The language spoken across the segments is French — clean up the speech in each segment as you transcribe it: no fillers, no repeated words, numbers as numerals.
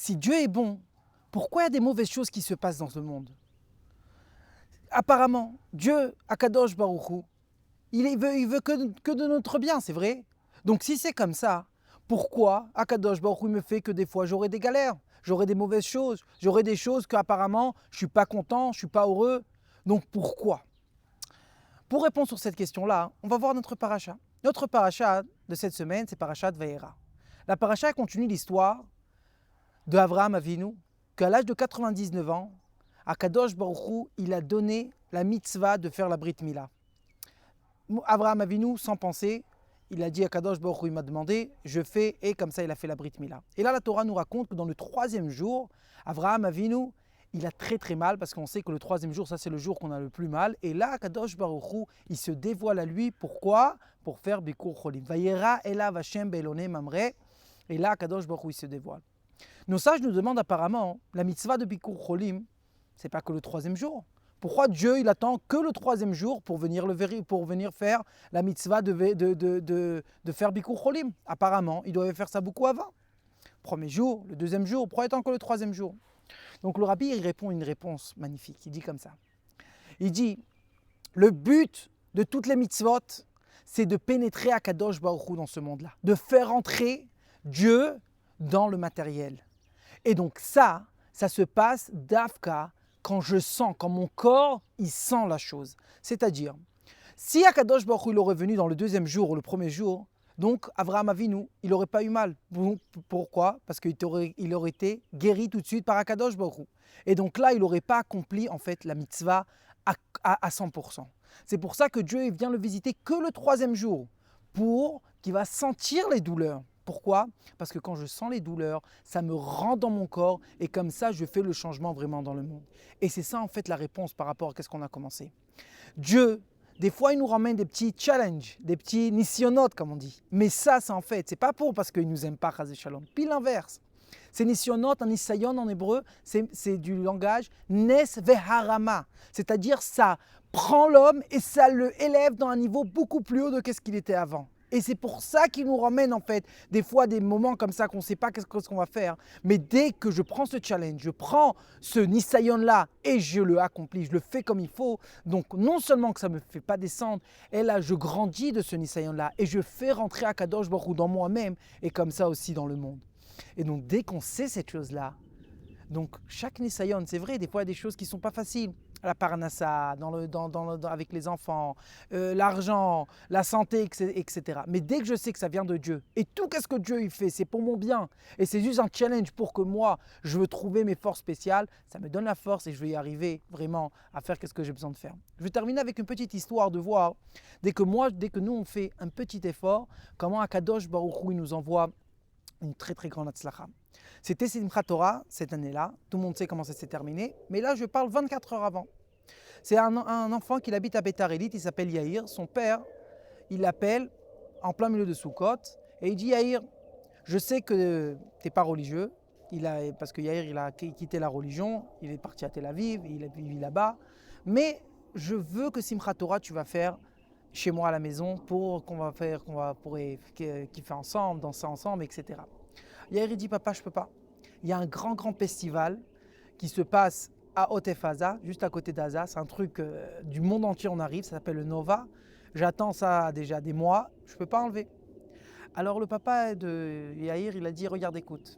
si Dieu est bon, pourquoi il y a des mauvaises choses qui se passent dans ce monde? Apparemment, Dieu, Akadosh Baruch Hu, il veut que de notre bien, c'est vrai. Donc si c'est comme ça, pourquoi Akadosh Baruch Hu me fait que des fois j'aurai des galères, j'aurai des mauvaises choses, j'aurai des choses qu'apparemment je ne suis pas content, je ne suis pas heureux. Donc pourquoi? Pour répondre sur cette question-là, on va voir notre paracha. Notre paracha de cette semaine, c'est paracha de Vaïra. La paracha continue l'histoire de Avraham Avinu, qu'à l'âge de 99 ans, Akadosh Baruch Hu, il a donné la mitzvah de faire la Brit Mila. Avraham Avinu, sans penser, il a dit à Kadosh Baruch Hu, il m'a demandé, je fais, et comme ça il a fait la Brit Mila. Et là la Torah nous raconte que dans le troisième jour, Avraham Avinu, il a très mal, parce qu'on sait que le troisième jour, ça c'est le jour qu'on a le plus mal. Et là, Kadosh Baruch Hu, il se dévoile à lui, pourquoi? Pour faire Bikur Cholim. Vayera elav Hashem be'elonei mamre. Et là, Kadosh Baruch Hu, il se dévoile. Nos sages nous demandent apparemment, la mitzvah de Bikur Cholim, c'est pas que le troisième jour. Pourquoi Dieu il attend que le troisième jour pour venir faire la mitzvah de faire Bikur Cholim? Apparemment, il devait faire ça beaucoup avant. Premier jour, le deuxième jour, pourquoi attend que le troisième jour? Donc le rabbi il répond une réponse magnifique. Il dit comme ça. Il dit, le but de toutes les mitzvot, c'est de pénétrer à Kadosh Baruch Hu dans ce monde-là, de faire entrer Dieu dans le matériel. Et donc ça se passe d'Afka quand je sens, quand mon corps, il sent la chose. C'est-à-dire, si Akadosh Baruch Hu il aurait venu dans le deuxième jour ou le premier jour, donc Avraham Avinu, il n'aurait pas eu mal. Pourquoi? Parce qu'il aurait été guéri tout de suite par Akadosh Baruch Hu. Et donc là, il n'aurait pas accompli en fait la mitzvah à 100%. C'est pour ça que Dieu vient le visiter que le troisième jour, pour qu'il va sentir les douleurs. Pourquoi? Parce que quand je sens les douleurs, ça me rend dans mon corps et comme ça, je fais le changement vraiment dans le monde. Et c'est ça en fait la réponse par rapport à ce qu'on a commencé. Dieu, des fois, il nous ramène des petits challenges, des petits nisyonotes comme on dit. Mais ça, c'est en fait, c'est pas parce qu'il nous aime pas, Chazé Shalom. Puis l'inverse. C'est nisyonot, un nisayon en hébreu, c'est du langage nes veharama. C'est-à-dire ça prend l'homme et ça le élève dans un niveau beaucoup plus haut de ce qu'il était avant. Et c'est pour ça qu'il nous ramène en fait des fois des moments comme ça qu'on ne sait pas qu'est-ce qu'on va faire. Mais dès que je prends ce challenge, je prends ce nisayon-là et je le accomplis, je le fais comme il faut. Donc non seulement que ça ne me fait pas descendre, et là je grandis de ce nisayon-là et je fais rentrer Akadosh Baruch Hu dans moi-même et comme ça aussi dans le monde. Et donc dès qu'on sait cette chose-là, donc chaque nisayon, c'est vrai, des fois il y a des choses qui ne sont pas faciles. La parnassa, avec les enfants, l'argent, la santé, etc. Mais dès que je sais que ça vient de Dieu, et tout ce que Dieu il fait, c'est pour mon bien, et c'est juste un challenge pour que moi, je veux trouver mes forces spéciales, ça me donne la force et je vais y arriver vraiment à faire ce que j'ai besoin de faire. Je vais terminer avec une petite histoire de voir, dès que nous on fait un petit effort, comment Akadosh Baruch Hu nous envoie une très grande Hatzlacha. C'était Simchat Torah cette année-là, tout le monde sait comment ça s'est terminé, mais là je parle 24 heures avant. C'est un enfant qui habite à Beitar Illit, il s'appelle Yair, son père, il l'appelle en plein milieu de Sukkot, et il dit Yair, je sais que tu n'es pas religieux, parce que Yair il a quitté la religion, il est parti à Tel Aviv, il vit là-bas, mais je veux que Simchat Torah tu vas faire chez moi à la maison pour kiffer ensemble, danser ensemble, etc. Yair il dit papa je peux pas. Il y a un grand festival qui se passe à Otef-Haza, juste à côté d'Haza. C'est un truc du monde entier on arrive, ça s'appelle le Nova. J'attends ça déjà des mois, je peux pas enlever. Alors le papa de Yair il a dit regarde écoute,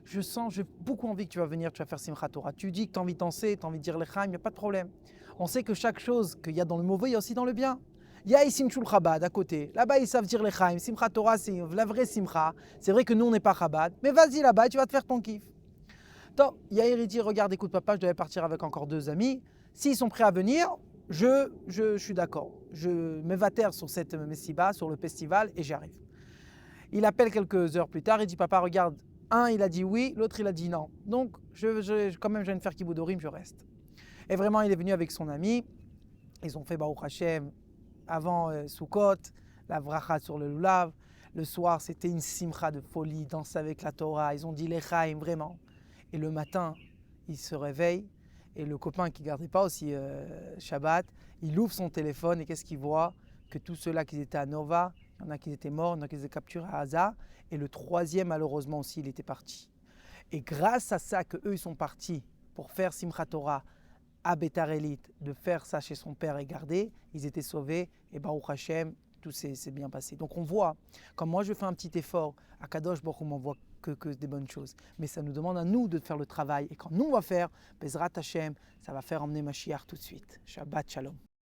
j'ai beaucoup envie que tu vas venir, tu vas faire Simchat Torah. Tu dis que tu as envie de danser, tu as envie de dire l'Echaim, il n'y a pas de problème. On sait que chaque chose qu'il y a dans le mauvais, il y a aussi dans le bien. Il y a ici Simchul Chabad à côté. Là-bas, ils savent dire l'Echaim. Simchat Torah, c'est la vraie Simcha. C'est vrai que nous, on n'est pas Chabad. Mais vas-y là-bas, tu vas te faire ton kiff. Donc, Yair, il dit regarde, écoute, papa, je devais partir avec encore 2 amis. S'ils sont prêts à venir, je suis d'accord. Je m'évatère sur cette messiba, sur le festival, et j'y arrive. Il appelle quelques heures plus tard, il dit papa, regarde, un, il a dit oui, l'autre, il a dit non. Donc, quand même, je viens de faire Kiboudorim, je reste. Et vraiment, il est venu avec son ami. Ils ont fait Baruch Hashem avant Sukkot, la vracha sur le lulav. Le soir, c'était une simcha de folie, danser avec la Torah. Ils ont dit l'Echaim, vraiment. Et le matin, il se réveille. Et le copain qui ne gardait pas aussi Shabbat, il ouvre son téléphone et qu'est-ce qu'il voit? Que tous ceux-là qui étaient à Nova, il y en a qui étaient morts, il y en a qui étaient capturés à Haza. Et le troisième, malheureusement aussi, il était parti. Et grâce à ça qu'eux ils sont partis pour faire Simchat Torah à Beitar Elit, de faire ça chez son père et garder, ils étaient sauvés et Baruch Hashem, tout s'est bien passé. Donc on voit, quand moi je fais un petit effort, Akadosh Baruch Hu m'envoie que des bonnes choses. Mais ça nous demande à nous de faire le travail. Et quand nous on va faire, Bezrat Hashem, ça va faire emmener Mashiach tout de suite. Shabbat Shalom.